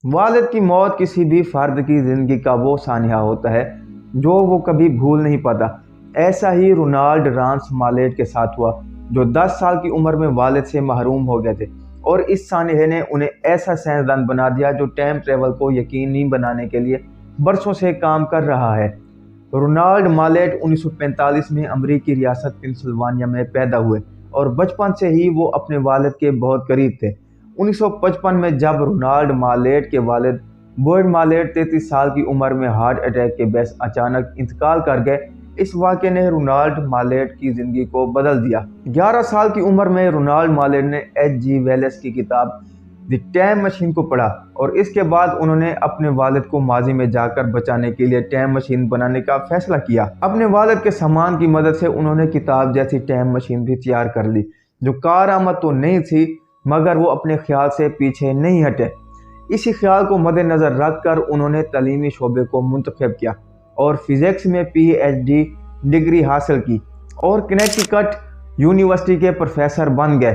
वालिद की मौत किसी भी फर्द की ज़िंदगी का वो सानिया होता है जो वो कभी भूल नहीं पाता। ऐसा ही रोनाल्ड रांस मालेट के साथ हुआ, जो 10 साल की उम्र में वालिद से महरूम हो गए थे, और इस सानिया ने उन्हें ऐसा साइंसदान बना दिया जो टाइम ट्रेवल को यकीनी बनाने के लिए बरसों से काम कर रहा है। रोनाल्ड मालेट 1945 में अमरीकी रियासत पेंसिल्वानिया में पैदा हुए और बचपन से ही वो अपने वालिद के बहुत करीब थे। 1955 में जब रोनाल्ड मालेट के वालिद बॉयड मालेट 33 साल की उम्र में हार्ट अटैक के बेस अचानक इंतकाल कर गए, इस वाक़े ने रोनाल्ड मालेट की ज़िंदगी को बदल दिया। 11 साल की उम्र में रोनाल्ड मालेट ने H.G. वेल्स की किताब द टाइम मशीन को पढ़ा और इसके बाद उन्होंने अपने वालिद को माजी में जाकर बचाने के लिए टाइम मशीन बनाने का फैसला किया। अपने वालिद के सामान की मदद से उन्होंने किताब जैसी टाइम मशीन भी तैयार कर ली, जो कारआमद तो नहीं थी, मगर वो अपने ख्याल से पीछे नहीं हटे। इसी ख्याल को मद्देनज़र रख कर उन्होंने तालीमी शोबे को मुंतखब किया और फिज़िक्स में PhD डिग्री हासिल की और कनेक्टिकट यूनिवर्सिटी के प्रोफेसर बन गए।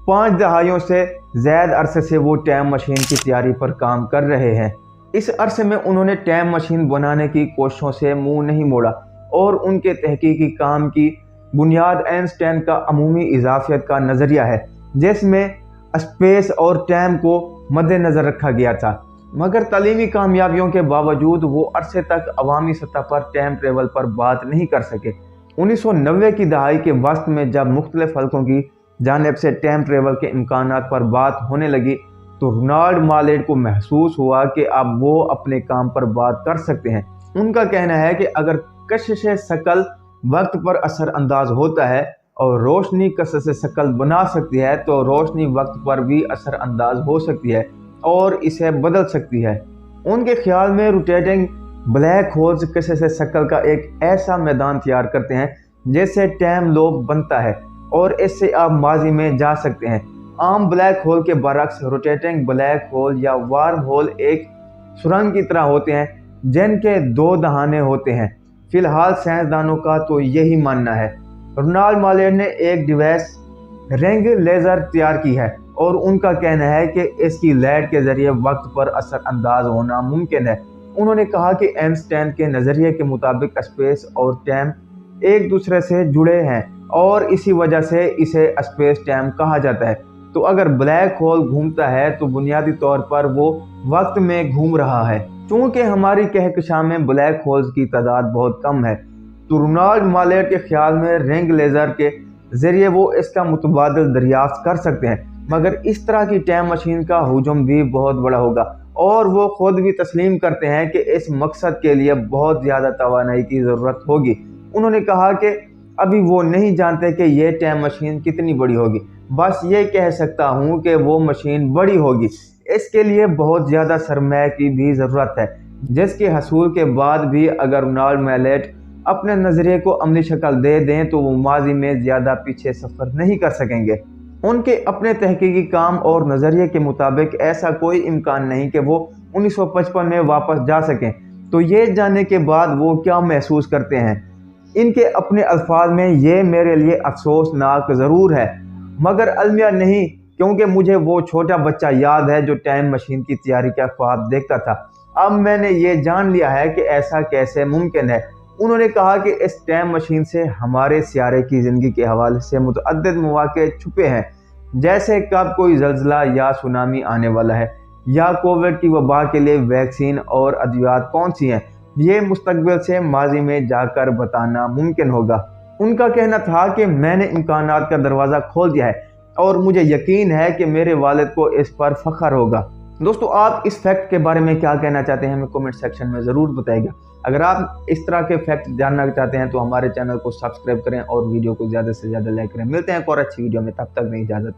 5 दहाइयों से ज़्यादा अरसे से वो टाइम मशीन की तैयारी पर काम कर रहे हैं। इस अरसे में उन्होंने टाइम मशीन बनाने की कोशिशों से मुंह नहीं मोड़ा और उनके तहकीकी काम की बुनियाद आइंस्टाइन का अमूमी इजाफियत का नज़रिया है, जिसमें स्पेस और टाइम को मद्देनज़र रखा गया था। मगर तालीमी कामयाबियों के बावजूद वो अरसे तक अवामी सतह पर टाइम ट्रेवल पर बात नहीं कर सके। 1990 की दहाई के वस्त में जब मुख्तलिफ हल्कों की जानिब से टाइम ट्रेवल के इम्कानात पर बात होने लगी, तो रोनाल्ड मालेट को महसूस हुआ कि अब वो अपने काम पर बात कर सकते हैं। उनका कहना है कि अगर कशिश शकल वक्त पर असर अंदाज होता है और रोशनी कसरत से शक्ल बना सकती है, तो रोशनी वक्त पर भी असर अंदाज हो सकती है और इसे बदल सकती है। उनके ख्याल में रोटेटिंग ब्लैक होल्स कसरत से शक्ल का एक ऐसा मैदान तैयार करते हैं जिससे टाइम लूप बनता है और इससे आप माजी में जा सकते हैं। आम ब्लैक होल के बरक्स रोटेटिंग ब्लैक होल या वार्म होल एक सुरंग की तरह होते हैं जिनके 2 दहाने होते हैं। फिलहाल साइंसदानों का तो यही मानना है। रोनाल्ड मालेट ने एक डिवाइस रिंग लेज़र तैयार की है और उनका कहना है कि इसकी लाइट के ज़रिए वक्त पर असर अंदाज होना मुमकिन है। उन्होंने कहा कि आइंस्टाइन के नज़रिए के मुताबिक स्पेस और टाइम एक दूसरे से जुड़े हैं और इसी वजह से इसे स्पेस टाइम कहा जाता है। तो अगर ब्लैक होल घूमता है तो बुनियादी तौर पर वो वक्त में घूम रहा है। चूँकि हमारी कहकशां में ब्लैक होल्स की तादाद बहुत कम है, तो रोनाल्ड मालेट के ख्याल में रिंग लेज़र के ज़रिए वो इसका मुतबादिल दरियाफ्त कर सकते हैं। मगर इस तरह की टाइम मशीन का हुजूम भी बहुत बड़ा होगा और वो खुद भी तस्लीम करते हैं कि इस मकसद के लिए बहुत ज़्यादा तवानाई की ज़रूरत होगी। उन्होंने कहा कि अभी वो नहीं जानते कि ये टाइम मशीन कितनी बड़ी होगी, बस ये कह सकता हूँ कि वो मशीन बड़ी होगी। इसके लिए बहुत ज़्यादा सरमाया की भी ज़रूरत है, जिसके हसूल के बाद भी अगर रोनाल्ड मालेट अपने नज़रिए को अमली शक्ल दे दें तो वो माजी में ज़्यादा पीछे सफ़र नहीं कर सकेंगे। उनके अपने तहकीकी काम और नज़रिए के मुताबिक ऐसा कोई इम्कान नहीं कि वो 1955 में वापस जा सकें। तो ये जानने के बाद वो क्या महसूस करते हैं, इनके अपने अल्फाज में, ये मेरे लिए अफसोसनाक ज़रूर है मगर अलमिया नहीं, क्योंकि मुझे वो छोटा बच्चा याद है जो टाइम मशीन की तैयारी का ख्वाब देखता था। अब मैंने ये जान लिया है कि ऐसा कैसे मुमकिन है। उन्होंने कहा कि इस टाइम मशीन से हमारे सियारे की ज़िंदगी के हवाले से मुतअद्दिद मौक़े छुपे हैं, जैसे कब कोई ज़ल्ज़ला या सुनामी आने वाला है या कोविड की वबा के लिए वैक्सीन और अद्वियात कौन सी हैं। ये मुस्तकबिल से माजी में जाकर बताना मुमकिन होगा। उनका कहना था कि मैंने इम्कानात का दरवाज़ा खोल दिया है और मुझे यकीन है कि मेरे वालिद को इस पर फ़ख्र होगा। दोस्तों, आप इस फैक्ट के बारे में क्या कहना चाहते हैं, हमें कमेंट सेक्शन में ज़रूर बताइएगा। अगर आप इस तरह के फैक्ट जानना चाहते हैं तो हमारे चैनल को सब्सक्राइब करें और वीडियो को ज़्यादा से ज़्यादा लाइक करें। मिलते हैं एक और अच्छी वीडियो में, तब तक नहीं इजाज़त।